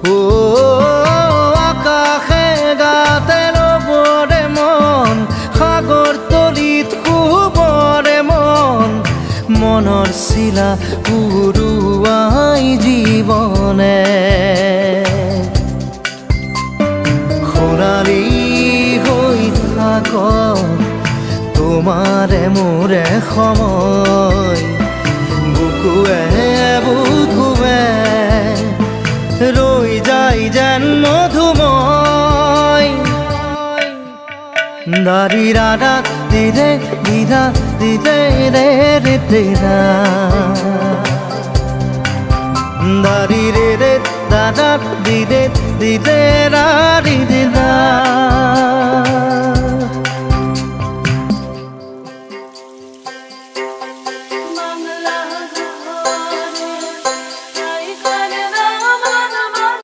ও আকাশে গাতে ল'বৰে মন সাগৰ তলিত শুবৰে মন মনৰ চিলা উৰুৱাই জীৱনে সোণালী হৈ থাক তোমাৰে মোৰে সময় বুকুৱে বুধুৱে ৰৈ যায় যেন মধুময় দাৰি ৰাধা দিদে দিদা দিদে ৰে ৰে তেৰা দাৰি ৰে ৰে দাদা দিদে দিদে ৰা ৰি দিদা